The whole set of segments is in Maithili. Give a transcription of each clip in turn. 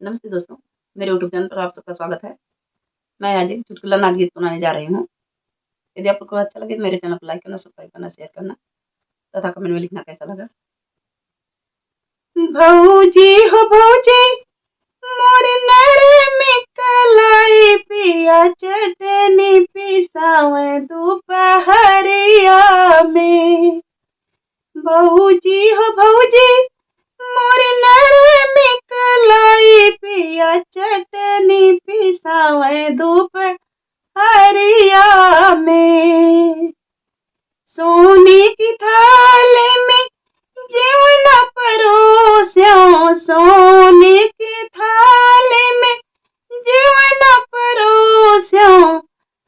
नमस्ते दोस्तों, मेरे यूट्यूब चैनल पर आप सबका स्वागत है। मैं आज एक चुटकुला नाच गीत सुनाने जा रही हूँ। यदि आपको अच्छा लगे तो मेरे चैनल को लाइक करना, सब्सक्राइब करना, शेयर करना तथा कमेंट में लिखना कैसा लगा। भौजी हो भौजी मोर नर में कलाई पिया चटनी पिसावे दोपहरिया में। भौजी हो भौजी मोर नर में कलाई पिया चटनी पिसावे दोपहरिया में। सोने की थाली में जीवना परोस्यो, सोने की थाली में जीवना परोस्यो,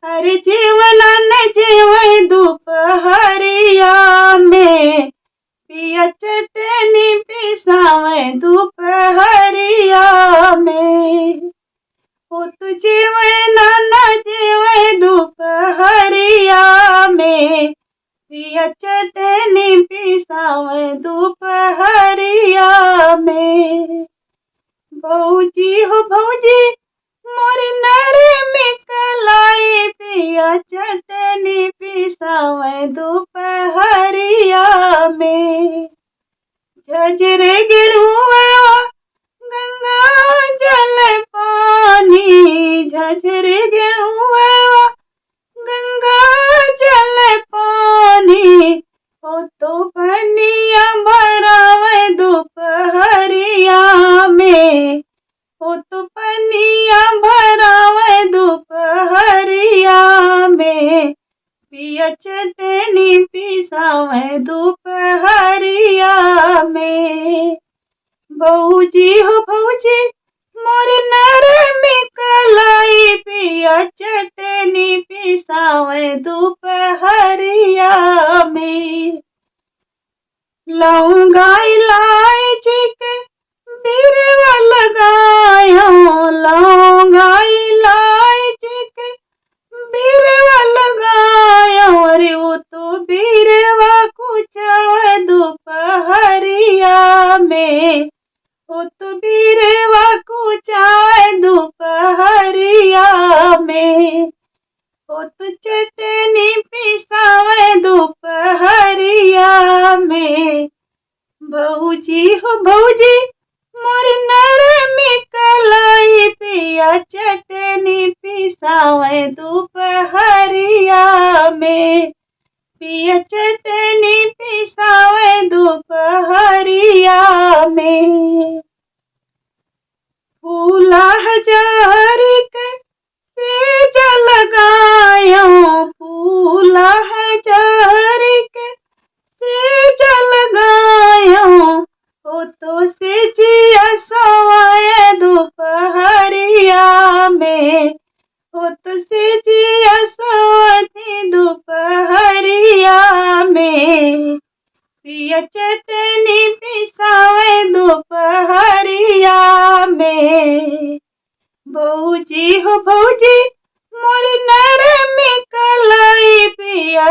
अरे जीवना न जीवन दोपहरिया में पिया चटनी पिसावे दोपहरिया में। ओ तो जीवना न जीवन दोपहरिया में पिया चटनी पिसावे दोपहरिया में। भौजी हो भौजी मोर नर में कलाई पिया चटनी पिसावे दोपहरिया में। झझरे गिरुआ गंगा जल पानी, झझरे गिरुआ गंगा जल पानी, ओ तो पनिया भरावे दोपहरिया में, ओ तो पनिया भरावे दोपहरिया में पिया चटनी पिसावे दोपहरिया में। भौजी हो भौजी मोर नर में कलाई पिया चटनी पिसावे दोपहरिया में। लौंगा इलायची के बिरवा लगायो, लौंगा इलायची के बिरवा लगायो, अरे वो तो बिरवा कुचावे दोपहरिया में, वो तो बिरवा कुचावे दोपहरिया में, वो तो चटनी पिसावे दोपहरिया में। भौजी हो भौजी मोर नर में कलाई पिया चटनी पिसावे दोपहरिया में, पिया चटनी पिसावे दोपहरिया में। फूला हजारी के सेज लगायो, फूला हजारी के सेज लगायो, ओ तो सेजिया सोए दोपहरिया में, ओ तो सेजिया सोती दोपहरिया में पिया चटनी पिसावे दोपहरिया में। भौजी हो भौजी मोर नर में कलाई पिया